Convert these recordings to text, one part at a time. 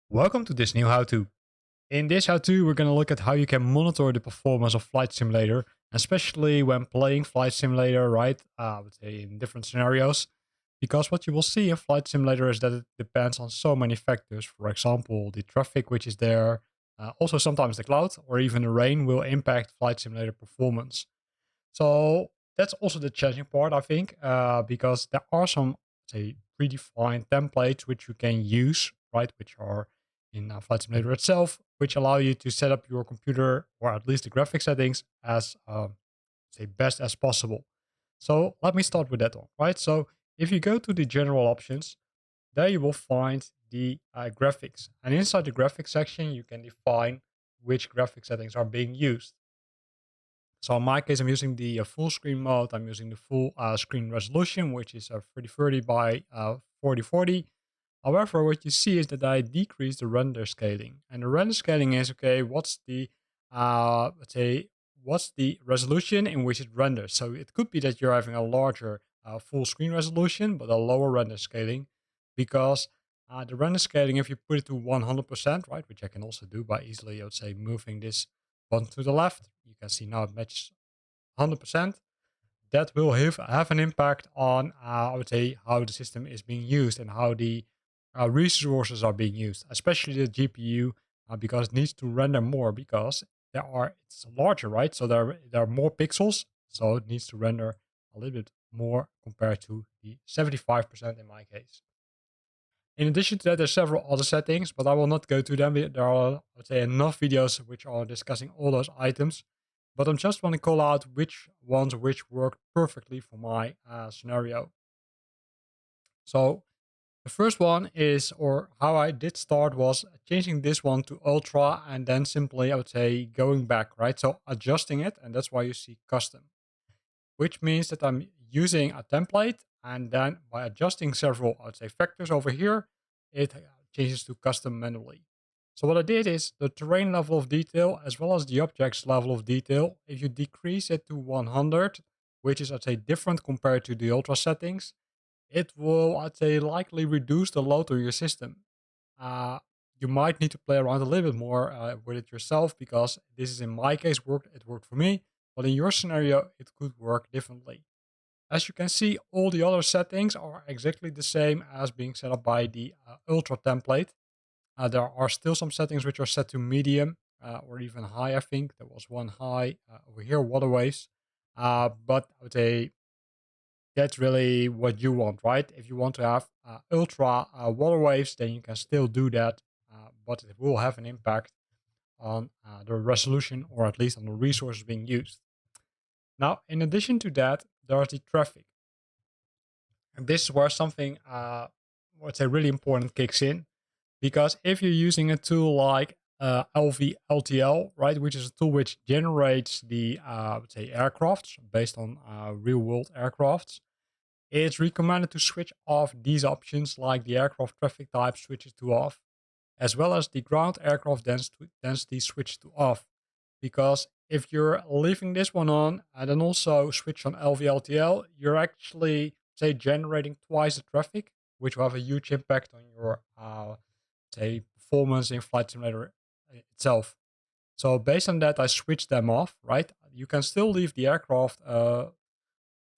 Welcome to this new how-to. In this how-to, we're going to look at how you can monitor the performance of Flight Simulator, especially when playing Flight Simulator, right? I would say in different scenarios. Because what you will see in Flight Simulator is that it depends on so many factors. For example, the traffic which is there, also sometimes the cloud or even the rain will impact Flight Simulator performance. So that's also the challenging part, I think, because there are some, say, predefined templates which you can use, right? Which are in Flight Simulator itself, which allow you to set up your computer or at least the graphic settings as, say, best as possible. So let me start with that one, right? So if you go to the general options, there you will find the graphics. And inside the graphics section, you can define which graphic settings are being used. So in my case, I'm using the full screen mode. I'm using the full screen resolution, which is 3030 by 4040. However, what you see is that I decrease the render scaling. And the render scaling is, okay, what's the, let's say, what's the resolution in which it renders? So it could be that you're having a larger full screen resolution, but a lower render scaling, because the render scaling, if you put it to 100%, right, which I can also do by easily, I would say, moving this one to the left, you can see now it matches 100%. That will have an impact on, I would say, how the system is being used and how the resources are being used, especially the GPU, because it needs to render more because it's larger, right? So there are more pixels, so it needs to render a little bit more compared to the 75% in my case. In addition to that, there's several other settings, but I will not go to them. There are, I would say, enough videos which are discussing all those items. But I'm just want to call out which ones which work perfectly for my scenario. So the first one is, or how I did start was changing this one to ultra and then simply, I would say, going back, right? So adjusting it, and that's why you see custom, which means that I'm using a template, and then by adjusting several, I would say, factors over here, it changes to custom manually. So what I did is the terrain level of detail as well as the objects level of detail, if you decrease it to 100, which is, I'd say, different compared to the ultra settings, it will, I'd say, likely reduce the load on your system. Uh, you might need to play around a little bit more with it yourself, because this is, in my case, it worked for me, but in your scenario, it could work differently. As you can see, all the other settings are exactly the same as being set up by the Ultra template. There are still some settings which are set to medium or even high, I think. There was one high over here, water waves. But I would say that's really what you want, right? If you want to have ultra water waves, then you can still do that, but it will have an impact on the resolution, or at least on the resources being used. Now, in addition to that, there's the traffic. And this is where something, what's a really important kicks in. Because if you're using a tool like LVLTL, right, which is a tool which generates the, let's say, aircrafts based on real world aircrafts, it's recommended to switch off these options like the aircraft traffic type switches to off, as well as the ground aircraft density switch to off. Because if you're leaving this one on and then also switch on LVLTL, you're actually, say, generating twice the traffic, which will have a huge impact on your, say, performance in Flight Simulator itself. So based on that, I switched them off, right? You can still leave the aircraft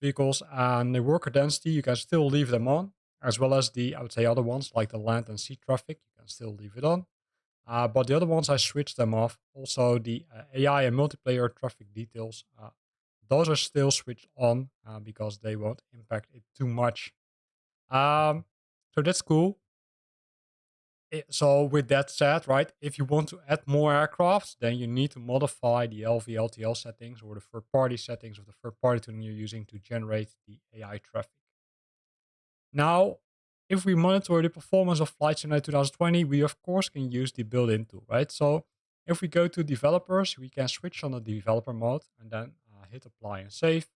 vehicles and the worker density, you can still leave them on, as well as the, I would say, other ones like the land and sea traffic, you can still leave it on. But the other ones, I switched them off. Also, the AI and multiplayer traffic details, those are still switched on because they won't impact it too much. So that's cool. So with that said, right, if you want to add more aircrafts, then you need to modify the LVLTL settings or the third-party settings of the third-party tuning you're using to generate the AI traffic. Now, if we monitor the performance of Flight Simulator 2020, we of course can use the built-in tool, right? So if we go to developers, we can switch on the developer mode and then hit apply and save,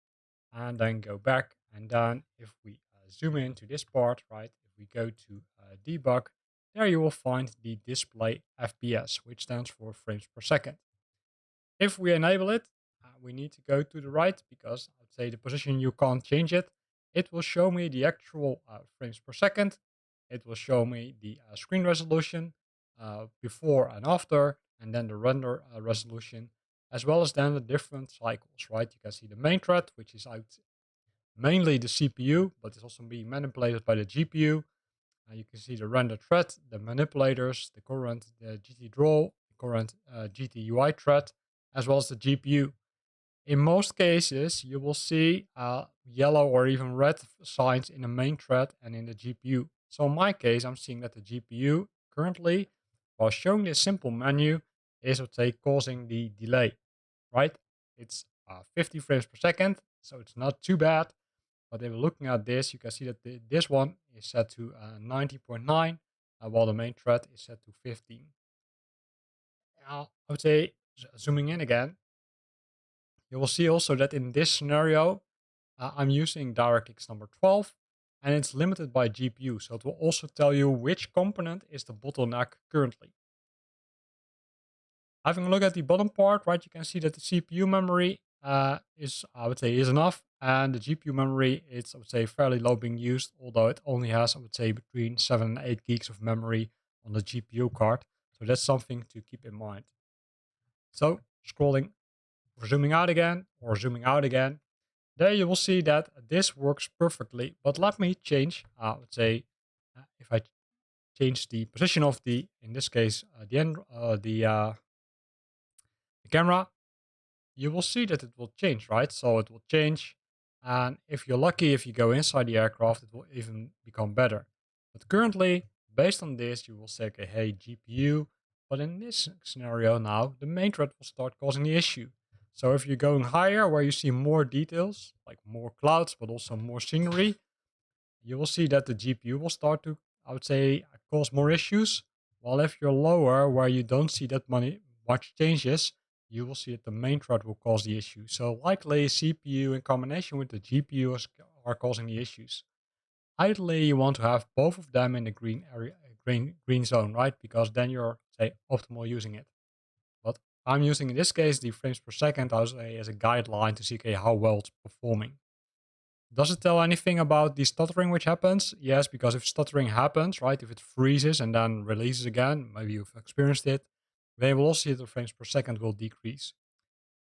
and then go back. And then if we zoom into this part, right, if we go to debug, there you will find the display FPS, which stands for frames per second. If we enable it, we need to go to the right because I'd say the position you can't change it. It will show me the actual frames per second. It will show me the screen resolution before and after, and then the render resolution, as well as then the different cycles, right? You can see the main thread, which is out mainly the CPU, but it's also being manipulated by the GPU. You can see the render thread, the manipulators, the current, the GT draw, the current GT UI thread, as well as the GPU. In most cases, you will see yellow or even red signs in the main thread and in the GPU. So in my case, I'm seeing that the GPU currently, while showing this simple menu, is let's say causing the delay, right? It's 50 frames per second, so it's not too bad. But if we're looking at this, you can see that this one is set to 90.9, while the main thread is set to 15. Now, I would say, zooming in again, you will see also that in this scenario, I'm using DirectX number 12, and it's limited by GPU. So it will also tell you which component is the bottleneck currently. Having a look at the bottom part, right, you can see that the CPU memory is, I would say, is enough. And the GPU memory, it's, I would say, fairly low being used, although it only has, I would say, between 7 and 8 gigs of memory on the GPU card. So that's something to keep in mind. So scrolling, or zooming out again, there you will see that this works perfectly. But let me change, I would say, if I change the position of the, in this case, the camera, you will see that it will change, right? So it will change. And if you're lucky, if you go inside the aircraft, it will even become better. But currently, based on this, you will say, okay, hey, GPU. But in this scenario now, the main thread will start causing the issue. So if you're going higher, where you see more details, like more clouds, but also more scenery, you will see that the GPU will start to, I would say, cause more issues. While if you're lower, where you don't see that much changes, you will see that the main thread will cause the issue. So likely CPU in combination with the GPU are causing the issues. Ideally, you want to have both of them in the green area, green zone, right? Because then you're, say, optimal using it. But I'm using in this case the frames per second as a guideline to see, okay, how well it's performing. Does it tell anything about the stuttering which happens? Yes, because if stuttering happens, right, if it freezes and then releases again, maybe you've experienced it, the velocity of the frames per second will decrease.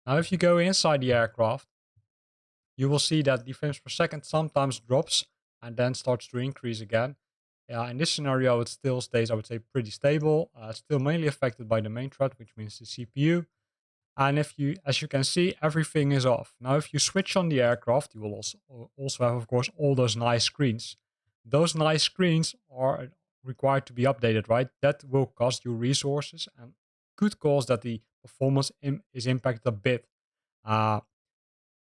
Now, if you go inside the aircraft, you will see that the frames per second sometimes drops and then starts to increase again. In this scenario, it still stays, I would say, pretty stable. Still mainly affected by the main thread, which means the CPU. And if you, as you can see, everything is off. Now, if you switch on the aircraft, you will also have, of course, all those nice screens. Those nice screens are required to be updated, right? That will cost you resources and could cause that the performance is impacted a bit.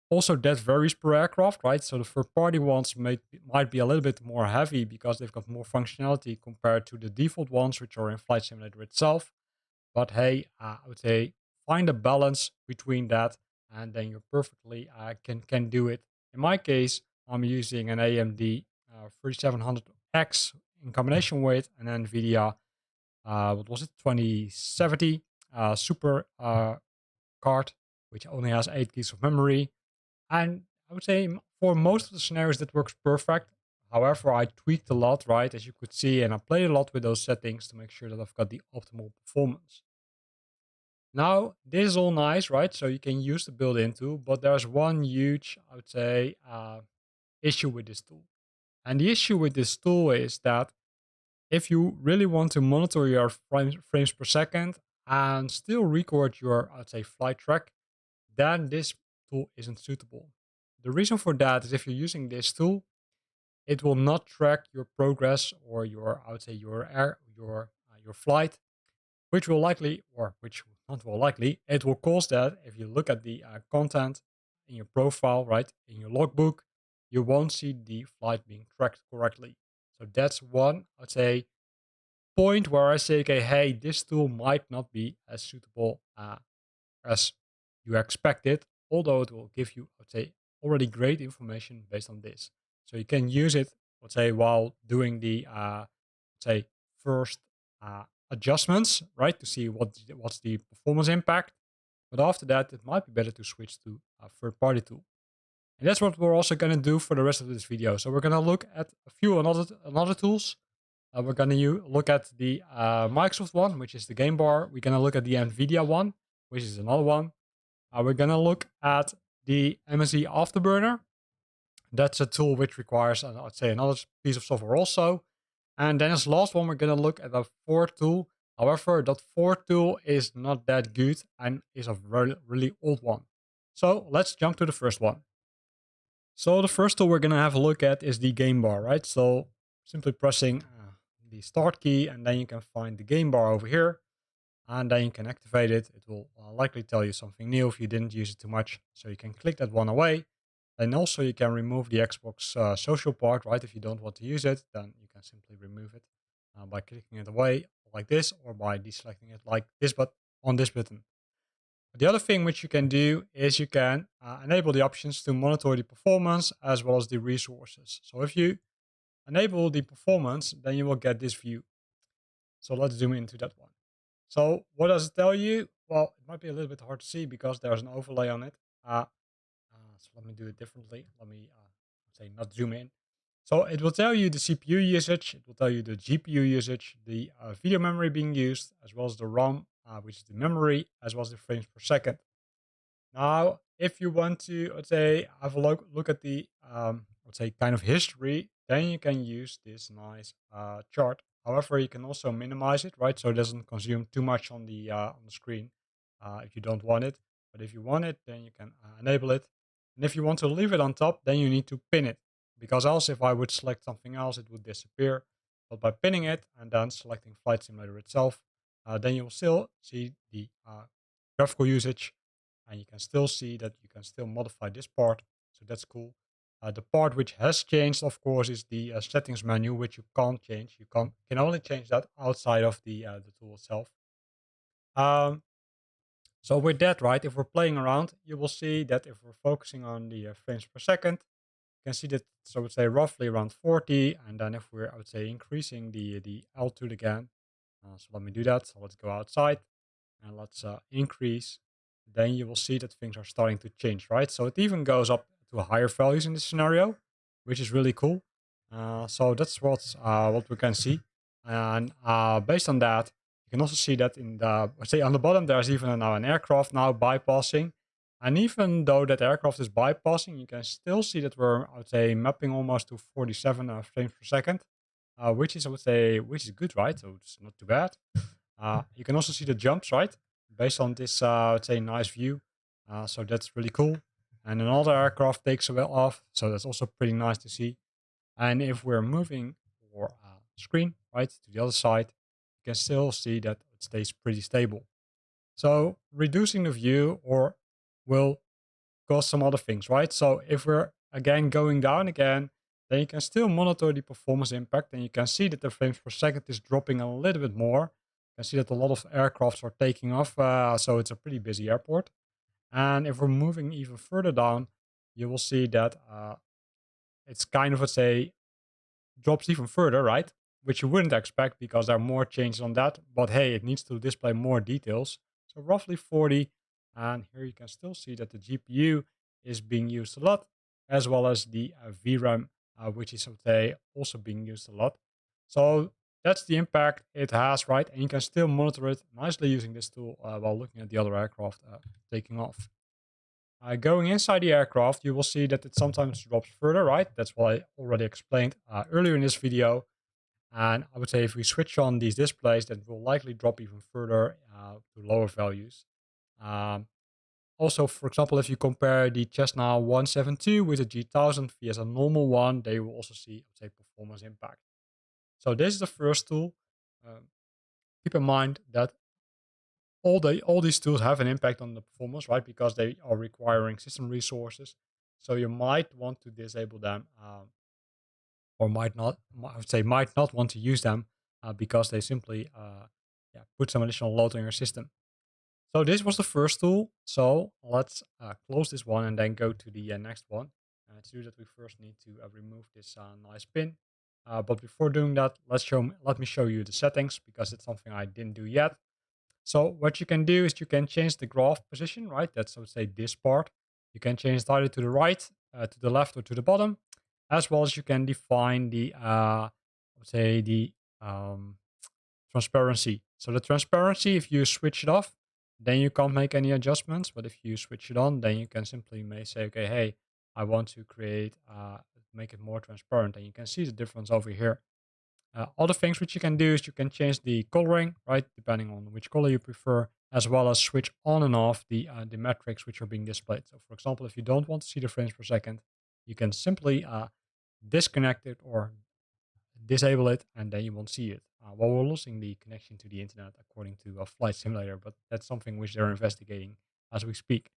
Also, that varies per aircraft, right? So the third-party ones might be a little bit more heavy because they've got more functionality compared to the default ones, which are in Flight Simulator itself. But hey, I would say find a balance between that, and then you perfectly can do it. In my case, I'm using an AMD 3700X in combination with an Nvidia, what was it, 2070 super card, which only has 8 gigs of memory. And I would say for most of the scenarios that works perfect. However, I tweaked a lot, right, as you could see, and I played a lot with those settings to make sure that I've got the optimal performance. Now, this is all nice, right? So you can use the built-in tool, but there's one huge, I would say, issue with this tool. And the issue with this tool is that if you really want to monitor your frames per second and still record your, I'd say, flight track, then this tool isn't suitable. The reason for that is if you're using this tool, it will not track your progress or your, I would say, your flight, which will likely, or which not will likely, it will cause that if you look at the content in your profile, right, in your logbook, you won't see the flight being tracked correctly. So that's one, I'd say, point where I say, okay, hey, this tool might not be as suitable as you expected, although it will give you, I'd say, already great information based on this. So you can use it, let's say, while doing the, say, first adjustments, right, to see what's the performance impact. But after that, it might be better to switch to a third-party tool. And that's what we're also going to do for the rest of this video. So we're going to look at a few another tools. We're going to look at the Microsoft one, which is the game bar. We're going to look at the Nvidia one, which is another one. We're going to look at the MSI Afterburner. That's a tool which requires, I'd say, another piece of software also. And then as last one, we're going to look at the Ford tool. However, that Ford tool is not that good and is a really, really old one. So let's jump to the first one. So the first tool we're going to have a look at is the game bar, right? So simply pressing the start key, and then you can find the game bar over here. And then you can activate it. It will likely tell you something new if you didn't use it too much. So you can click that one away. And also you can remove the Xbox social part, right? If you don't want to use it, then you can simply remove it by clicking it away like this, or by deselecting it like this, but on this button. The other thing which you can do is you can enable the options to monitor the performance as well as the resources. So if you enable the performance, then you will get this view. So let's zoom into that one. So what does it tell you? Well, it might be a little bit hard to see because there's an overlay on it. So let me do it differently. Let me say not zoom in. So it will tell you the CPU usage, it will tell you the GPU usage, the video memory being used, as well as the RAM, which is the memory, as well as the frames per second. Now, if you want to, let's say, have a look at the, let's say, kind of history, then you can use this nice chart. However, you can also minimize it, right? So it doesn't consume too much on the screen if you don't want it. But if you want it, then you can enable it. And if you want to leave it on top, then you need to pin it. Because else, if I would select something else, it would disappear. But by pinning it and then selecting Flight Simulator itself, then you will still see the graphical usage, and you can still see that you can still modify this part. So that's cool. The part which has changed, of course, is the settings menu, which you can't change. You can only change that outside of the tool itself. So with that, right, if we're playing around, you will see that if we're focusing on the frames per second, you can see that, so I would say roughly around 40. And then if we're, I would say, increasing the altitude again, so let me do that. So let's go outside and let's increase. Then you will see that things are starting to change, right? So it even goes up to higher values in this scenario, which is really cool. So that's what we can see. And based on that, you can also see that in the, let's say on the bottom, there's even now an aircraft now bypassing. And even though that aircraft is bypassing, you can still see that we're, I would say, mapping almost to 47 frames per second, which is, I would say, which is good, right? So it's not too bad. You can also see the jumps, right? Based on this, let's say, nice view. So that's really cool. And another aircraft takes a while off. So that's also pretty nice to see. And if we're moving our screen, right, to the other side, you can still see that it stays pretty stable. So reducing the view or will cause some other things, right? So if we're again going down again, then you can still monitor the performance impact, and you can see that the frames per second is dropping a little bit more. You can see that a lot of aircrafts are taking off, so it's a pretty busy airport. And if we're moving even further down, you will see that it's kind of, let's say, drops even further, right? Which you wouldn't expect because there are more changes on that. But hey, it needs to display more details. So roughly 40. And here you can still see that the GPU is being used a lot, as well as the VRAM, which is, I would say, also being used a lot. So that's the impact it has, right? And you can still monitor it nicely using this tool while looking at the other aircraft taking off. Going inside the aircraft, you will see that it sometimes drops further, right? That's what I already explained earlier in this video. And I would say if we switch on these displays, that will likely drop even further to lower values. Also, for example, if you compare the Cessna 172 with a G1000 vs a normal one, they will also see, I would say, performance impact. So this is the first tool. Keep in mind that all these tools have an impact on the performance, right? Because they are requiring system resources. So you might want to disable them, or might not. I would say might not want to use them because they simply put some additional load on your system. So this was the first tool. So let's close this one and then go to the next one. To do that, we first need to remove this nice pin. But before doing that, let me show you the settings because it's something I didn't do yet. So what you can do is you can change the graph position, right? That's, I would say, this part. You can change it either to the right, to the left, or to the bottom, as well as you can define the, I would say, the um, transparency. So the transparency, if you switch it off, then you can't make any adjustments. But if you switch it on, then you can simply may say, okay, hey, I want to create, make it more transparent, and you can see the difference over here. Other things which you can do is you can change the coloring, right, depending on which color you prefer, as well as switch on and off the metrics which are being displayed. So, for example, if you don't want to see the frames per second, you can simply disconnect it or disable it, and then you won't see it. Well, we're losing the connection to the internet according to a flight simulator, but that's something which they're investigating as we speak.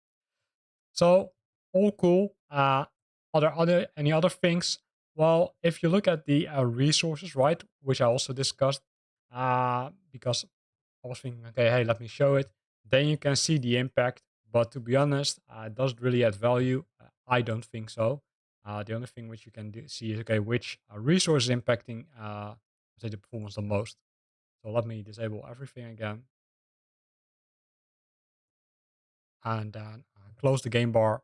So all cool. Other any other things? Well, if you look at the resources, right, which I also discussed, because I was thinking, okay, hey, let me show it. Then you can see the impact. But to be honest, does it really add value? I don't think so. The only thing which you can see is, okay, which resource is impacting, say, the performance the most. So let me disable everything again, and then close the game bar.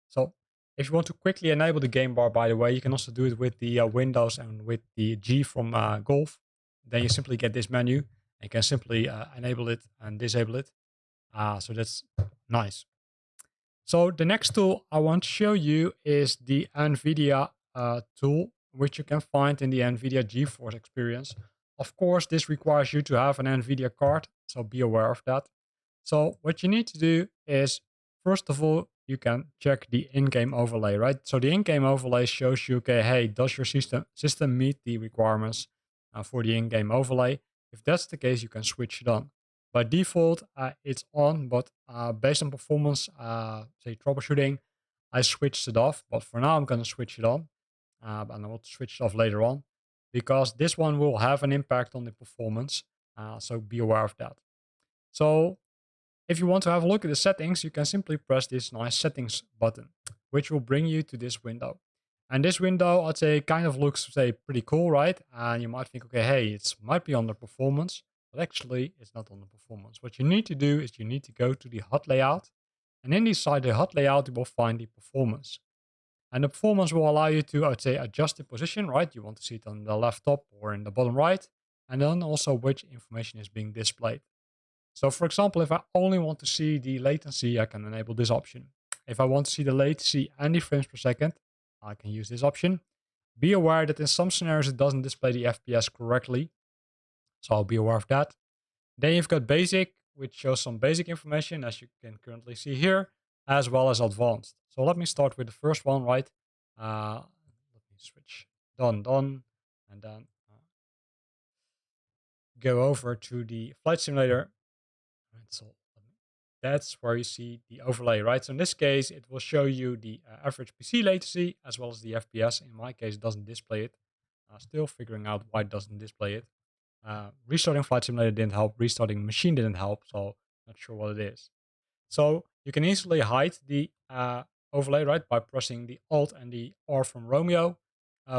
So if you want to quickly enable the game bar, by the way, you can also do it with the Windows and with the G from Golf. Then you simply get this menu and can simply enable it and disable it. So that's nice. So the next tool I want to show you is the Nvidia tool, which you can find in the Nvidia Geforce experience. Of course, this requires you to have an Nvidia card, so be aware of that. So what you need to do is, first of all, you can check the in-game overlay, right? So the in-game overlay shows you, okay, hey, does your system meet the requirements for the in-game overlay? If that's the case, you can switch it on. By default, it's on, but based on performance, say troubleshooting, I switched it off. But for now, I'm going to switch it on, and I will switch it off later on, because this one will have an impact on the performance. So be aware of that. So if you want to have a look at the settings, you can simply press this nice settings button, which will bring you to this window. And this window, I'd say, kind of looks, say, pretty cool, right? And you might think, okay, hey, it might be under performance, but actually it's not under performance. What you need to do is you need to go to the HUD layout, and inside the HUD layout, you will find the performance. And the performance will allow you to, I'd say, adjust the position, right? You want to see it on the left top or in the bottom right, and then also which information is being displayed. So for example, if I only want to see the latency, I can enable this option. If I want to see the latency and the frames per second, I can use this option. Be aware that in some scenarios it doesn't display the FPS correctly, so I'll be aware of that. Then you've got basic, which shows some basic information, as you can currently see here, as well as advanced. So let me start with the first one, right? Let me switch done, and then go over to the flight simulator. Right, so that's where you see the overlay, right? So in this case, it will show you the average PC latency as well as the FPS. In my case, it doesn't display it. Still figuring out why it doesn't display it. Restarting Flight Simulator didn't help. Restarting the machine didn't help. So not sure what it is. So you can easily hide the overlay, right, by pressing the Alt and the R from Romeo,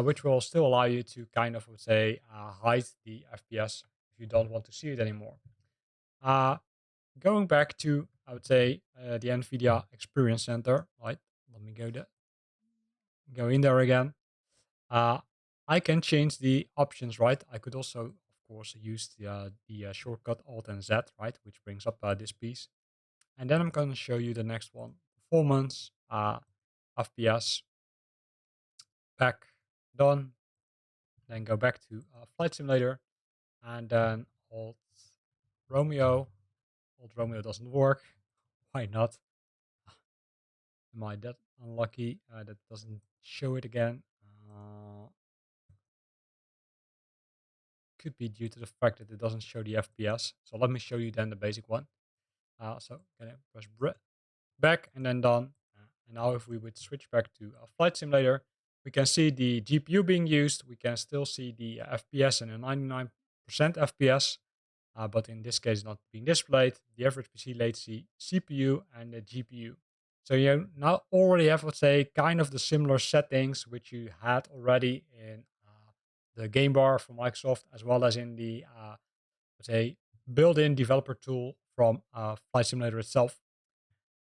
which will still allow you to kind of, would say, hide the FPS if you don't want to see it anymore. Going back to, I would say, the NVIDIA Experience Center, right? Let me go in there again. I can change the options, right? I could also, of course, use the shortcut Alt and Z, right? Which brings up this piece. And then I'm going to show you the next one. Performance, FPS, back, done. Then go back to Flight Simulator. And then Alt Romeo. Alt Romeo doesn't work. Why not? Am I that unlucky? That doesn't show it again. Could be due to the fact that it doesn't show the FPS. So let me show you then the basic one. So can I press back and then done. And now if we would switch back to a flight simulator, we can see the GPU being used. We can still see the FPS and a 99% FPS. But in this case, not being displayed, the average PC latency, CPU, and the GPU. So you now already have, let's say, kind of the similar settings which you had already in the game bar from Microsoft, as well as in the, let's say, built-in developer tool from Flight Simulator itself.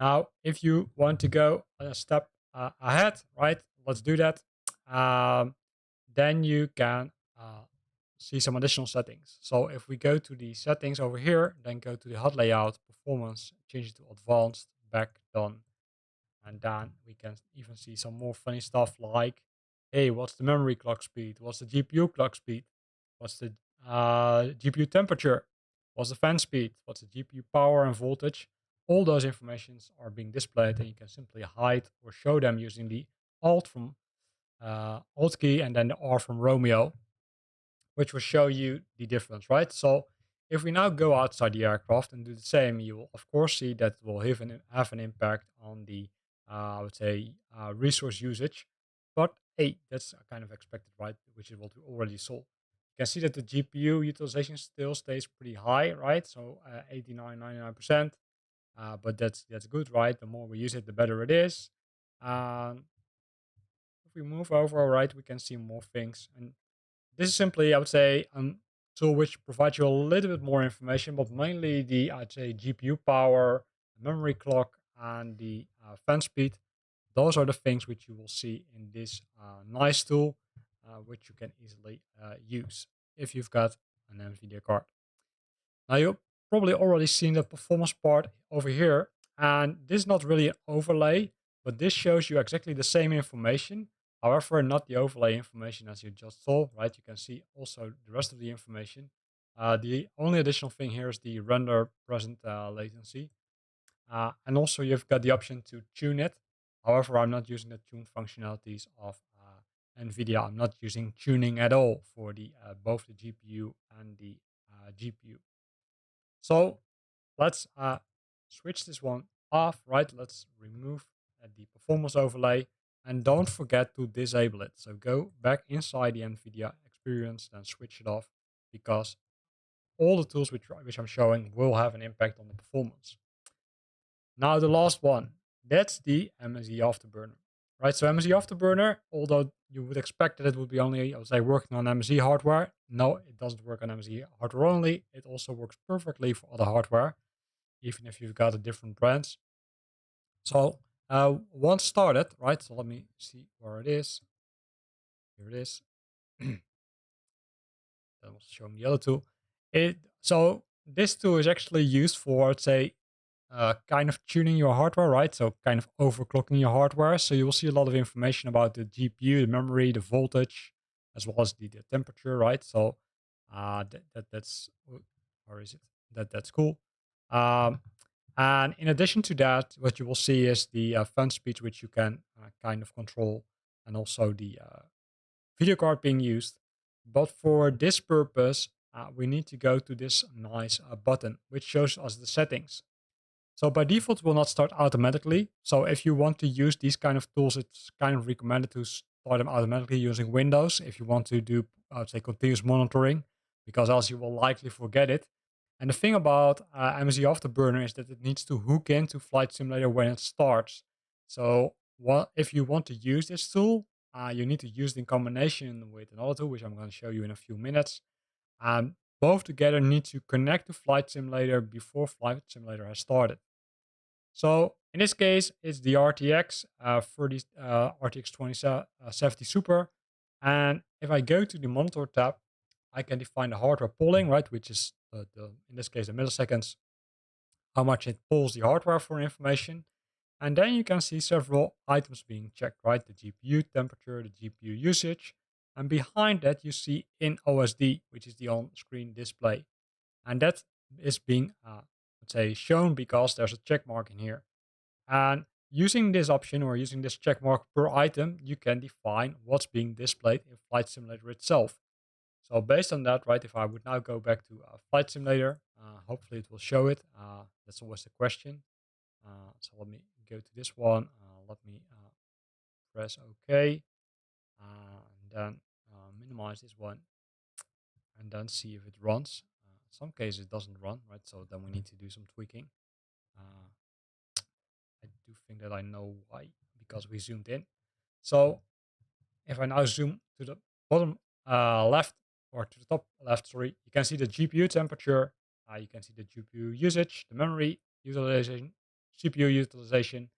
Now, if you want to go a step ahead, right, let's do that. Um, then you can see some additional settings. So if we go to the settings over here, then go to the HUD layout, performance, change it to advanced, back, done. And then we can even see some more funny stuff like, hey, what's the memory clock speed? What's the GPU clock speed? What's the GPU temperature? What's the fan speed? What's the GPU power and voltage? All those informations are being displayed, and you can simply hide or show them using the Alt key and then the R from Romeo, which will show you the difference, right? So if we now go outside the aircraft and do the same, you will of course see that it will have an impact on the, I would say, resource usage. But hey, that's kind of expected, right? Which is what we already saw. You can see that the GPU utilization still stays pretty high, right? So 89, 99%. But that's good, right? The more we use it, the better it is. Um, if we move over, right, we can see more things. And this is simply, I would say, tool which provides you a little bit more information, but mainly the, I'd say, GPU power, memory clock, and the fan speed. Those are the things which you will see in this nice tool, which you can easily use if you've got an Nvidia card. Now you've probably already seen the performance part over here, and this is not really an overlay, but this shows you exactly the same information. However, not the overlay information as you just saw, right? You can see also the rest of the information. The only additional thing here is the render present latency. And also you've got the option to tune it. However, I'm not using the tune functionalities of NVIDIA. I'm not using tuning at all for the both the GPU and the GPU. So let's switch this one off, right? Let's remove the performance overlay and don't forget to disable it. So go back inside the NVIDIA experience, then switch it off because all the tools which I'm showing will have an impact on the performance. Now the last one, that's the MSI Afterburner, right? So MSI Afterburner, although you would expect that it would be only, I would say, working on MSI hardware, no, it doesn't work on MSI hardware only. It also works perfectly for other hardware, even if you've got a different brands. So once started, right? So let me see where it is. Here it is. That will show me the other tool. So this tool is actually used for, let's say, kind of tuning your hardware, right? So kind of overclocking your hardware. So you will see a lot of information about the GPU, the memory, the voltage, as well as the temperature, right? So that's where is it? That's cool. Um, and in addition to that, what you will see is the fan speed, which you can kind of control, and also the video card being used. But for this purpose, we need to go to this nice button, which shows us the settings. So by default, it will not start automatically. So if you want to use these kind of tools, it's kind of recommended to start them automatically using Windows if you want to do, I would say, continuous monitoring, because else you will likely forget it. And the thing about MSI Afterburner is that it needs to hook into Flight Simulator when it starts. So if you want to use this tool, you need to use it in combination with another tool, which I'm going to show you in a few minutes. Both together need to connect to Flight Simulator before Flight Simulator has started. So in this case, it's the RTX 2070 Super. And if I go to the monitor tab, I can define the hardware polling, right, which is in this case the milliseconds, how much it pulls the hardware for information. And then you can see several items being checked, right? The GPU temperature, the GPU usage. And behind that, you see in OSD, which is the on-screen display. And that is being, let's say, shown because there's a check mark in here. And using this option or using this check mark per item, you can define what's being displayed in Flight Simulator itself. So based on that, right, if I would now go back to Flight Simulator, hopefully it will show it. That's always the question. So let me go to this one. Let me press OK. And then minimize this one. And then see if it runs. In some cases it doesn't run, right? So then we need to do some tweaking. I do think that I know why, because we zoomed in. So if I now zoom to the bottom left, or to the top left, sorry, you can see the GPU temperature, You can see the GPU usage, the memory utilization, CPU utilization,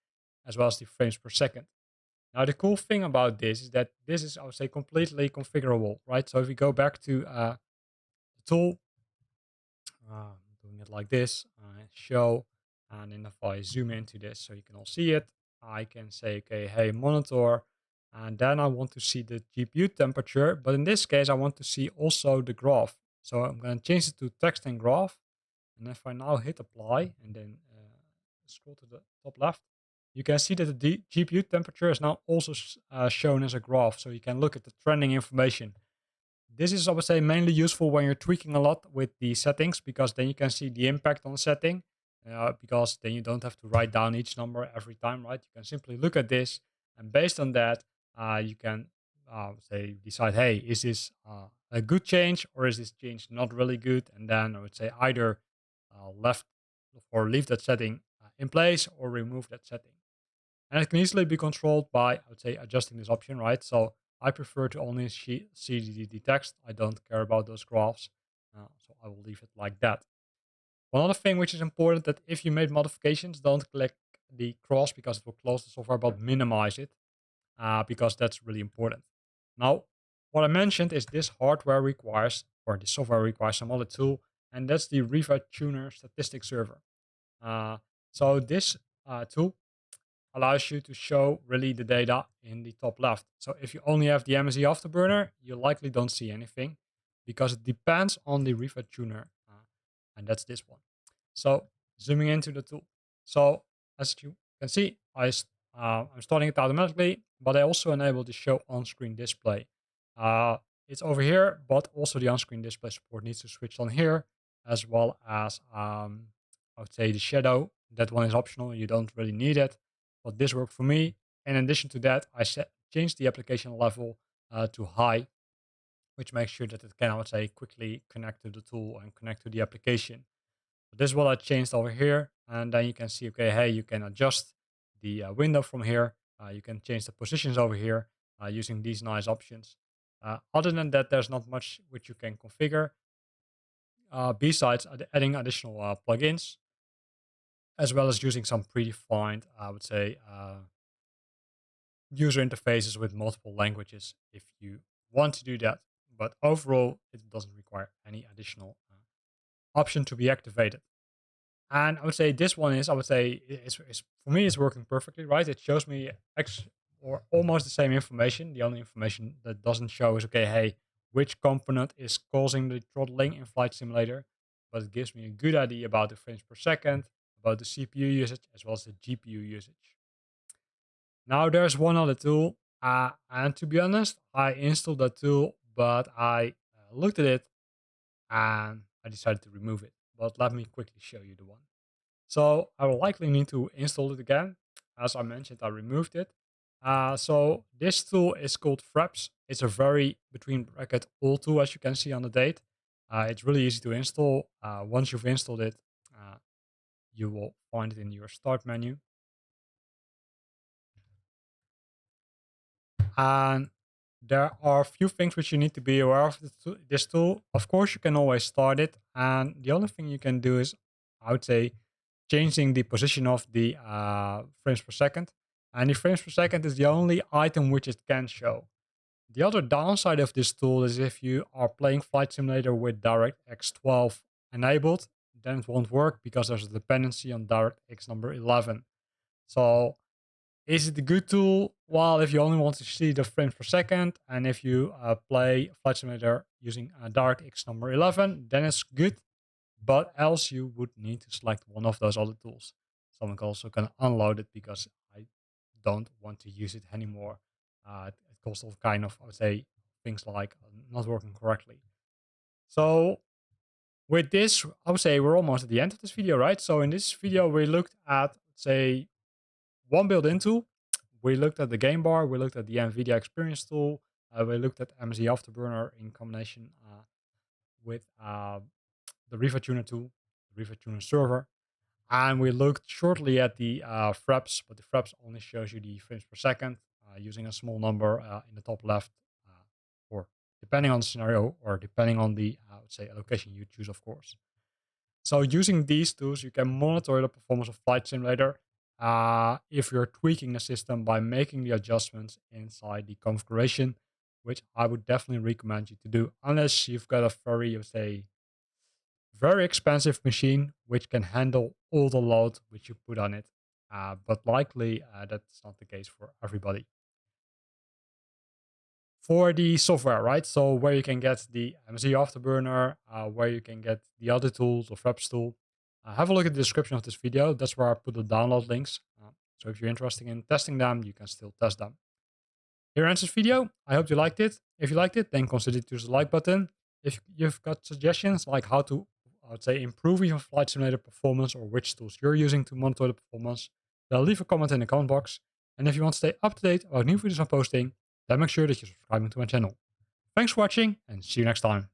as well as the frames per second. Now, the cool thing about this is that this is, I would say, completely configurable, right? So if we go back to the tool, doing it like this, show, and then if I zoom into this so you can all see it, I can say, okay, hey, monitor, and then I want to see the GPU temperature, but in this case, I want to see also the graph. So I'm going to change it to text and graph, and if I now hit apply and then scroll to the top left, you can see that the GPU temperature is now also shown as a graph, so you can look at the trending information. This is, I would say, mainly useful when you're tweaking a lot with the settings, because then you can see the impact on the setting, because then you don't have to write down each number every time, right? You can simply look at this, and based on that, you can say decide, hey, is this a good change, or is this change not really good? And then I would say either left or leave that setting in place, or remove that setting. And it can easily be controlled by, I would say, adjusting this option, right? So I prefer to only see the text. I don't care about those graphs. So I will leave it like that. One other thing which is important, that if you made modifications, don't click the cross because it will close the software, but minimize it because that's really important. Now, what I mentioned is this hardware requires, or the software requires some other tool, and that's the Riva Tuner Statistics Server. Uh, so this tool allows you to show really the data in the top left. So if you only have the MSI Afterburner, you likely don't see anything because it depends on the Riva tuner, and that's this one. So zooming into the tool. So as you can see, I'm starting it automatically, but I also enable the show on-screen display. It's over here, but also the on-screen display support needs to switch on here, as well as I would say the shadow. That one is optional. You don't really need it, but this worked for me. In addition to that, I changed the application level to high, which makes sure that it can, I would say, quickly connect to the tool and connect to the application. So this is what I changed over here. And then you can see, okay, hey, you can adjust the window from here. You can change the positions over here using these nice options. Other than that, there's not much which you can configure besides adding additional plugins, as well as using some predefined, I would say, user interfaces with multiple languages if you want to do that. But overall, it doesn't require any additional option to be activated. And I would say this one is, I would say, it's for me, it's working perfectly, right? It shows me or almost the same information. The only information that doesn't show is, okay, hey, which component is causing the throttling in Flight Simulator? But it gives me a good idea about the frames per second, about the CPU usage, as well as the GPU usage. Now there's one other tool, and to be honest, I installed that tool, but I looked at it and I decided to remove it. But let me quickly show you the one. So I will likely need to install it again. As I mentioned, I removed it. So this tool is called FRAPS. It's a very between bracket old tool, as you can see on the date. It's really easy to install. Once you've installed it, you will find it in your start menu. And there are a few things which you need to be aware of this tool. Of course, you can always start it. And the only thing you can do is, I would say, changing the position of the frames per second. And the frames per second is the only item which it can show. The other downside of this tool is if you are playing Flight Simulator with DirectX 12 enabled, then it won't work because there's a dependency on DirectX number 11. So is it a good tool? Well, if you only want to see the frames per second, and if you play Flight Simulator using DirectX number 11, then it's good. But else you would need to select one of those other tools. Someone also can unload it because I don't want to use it anymore. It caused all kind of, I would say, things like not working correctly. So with this, I would say we're almost at the end of this video, right? So in this video, we looked at, say, one built-in tool. We looked at the game bar. We looked at the Nvidia experience tool. We looked at MSI Afterburner in combination with the Riva Tuner tool, the Riva Tuner server. And we looked shortly at the FRAPS, but the FRAPS only shows you the frames per second using a small number in the top left, or depending on the scenario, or depending on the, I would say, allocation you choose, of course. So using these tools, you can monitor the performance of Flight Simulator if you're tweaking the system by making the adjustments inside the configuration, which I would definitely recommend you to do, unless you've got a very, you say, very expensive machine which can handle all the load which you put on it. But likely that's not the case for everybody. For the software, right? So where you can get the MSI Afterburner, where you can get the other tools, the FRAPS tool, have a look at the description of this video. That's where I put the download links. So if you're interested in testing them, you can still test them. Here ends this video. I hope you liked it. If you liked it, then consider to use the like button. If you've got suggestions like how to, I would say, improve your Flight Simulator performance or which tools you're using to monitor the performance, then leave a comment in the comment box. And if you want to stay up to date about new videos I'm posting, then make sure that you're subscribing to my channel. Thanks for watching and see you next time.